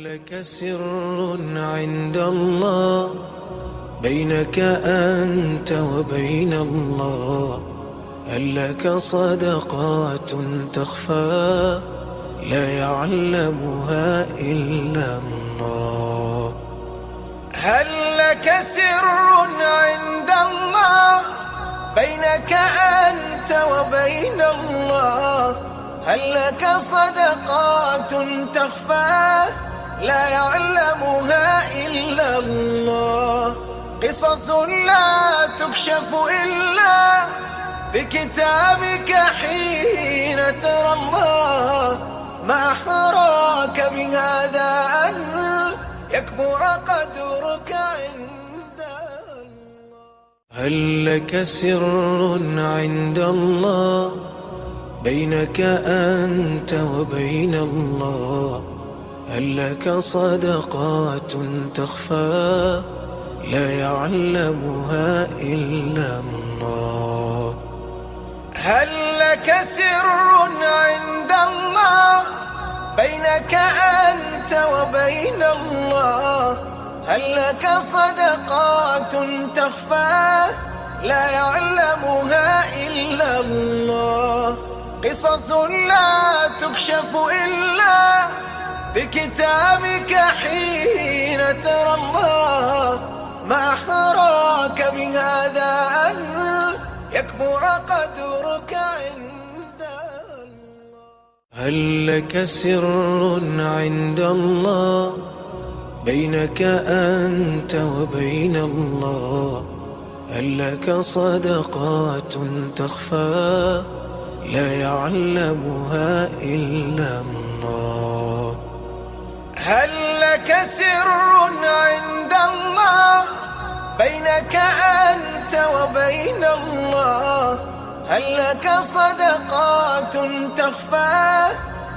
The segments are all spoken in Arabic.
لك سر عند الله بينك أنت وبين الله؟ هل لك صدقات تخفى لا يعلمها إلا الله؟ هل لك سر عند الله بينك أنت وبين الله؟ هل لك صدقات تخفى لا يعلمها إلا الله؟ قصص لا تكشف إلا بكتابك حين ترى الله. ما أحراك بهذا أن يكبر قدرك عند الله. هل لك سر عند الله بينك أنت وبين الله؟ هل لك صدقات تخفى لا يعلمها إلا الله؟ هل لك سر عند الله بينك أنت وبين الله؟ هل لك صدقات تخفى لا يعلمها إلا الله؟ قصص لا تكشف إلا بكتابك حين ترى الله. ما أحراك بهذا أن يكبر قدرك عند الله. هل لك سر عند الله بينك أنت وبين الله؟ هل لك صدقات تخفى لا يعلمها إلا الله؟ هل لك سر عند الله بينك أنت وبين الله؟ هل لك صدقات تخفى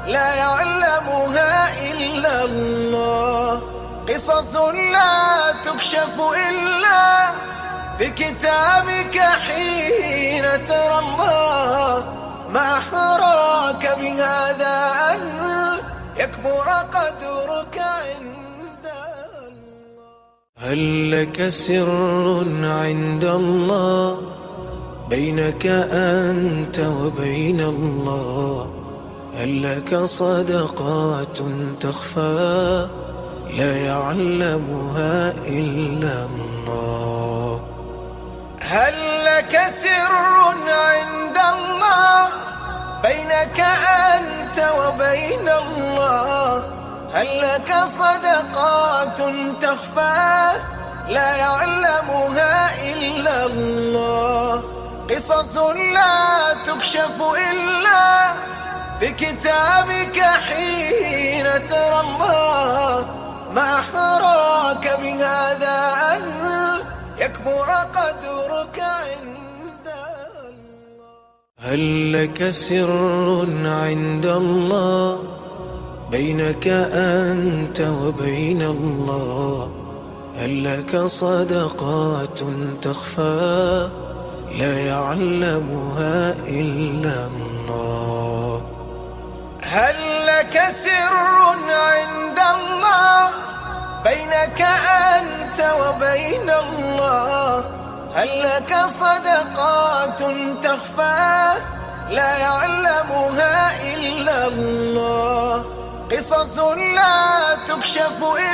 لا يعلمها إلا الله؟ قصص لا تكشف إلا بكتابك حين ترى الله. ما أحراك بهذا أن يكبر قدرك عند الله. هل لك سر عند الله بينك أنت وبين الله؟ هل لك صدقات تخفى لا يعلمها إلا الله؟ هل لك سر عند الله بينك أنت وبين الله؟ هل لك صدقات تخفى لا يعلمها إلا الله؟ قصص لا تكشف إلا بكتابك حين ترى الله. ما أحراك بهذا أن يكبر قدرك عند الله. هل لك سر عند الله بينك أنت وبين الله؟ هل لك صدقات تخفى لا يعلمها إلا الله؟ هل لك سر عند الله بينك أنت وبين الله؟ هل لك صدقات تخفى لا يعلمها إلا الله؟ قصص لا تكشف إلا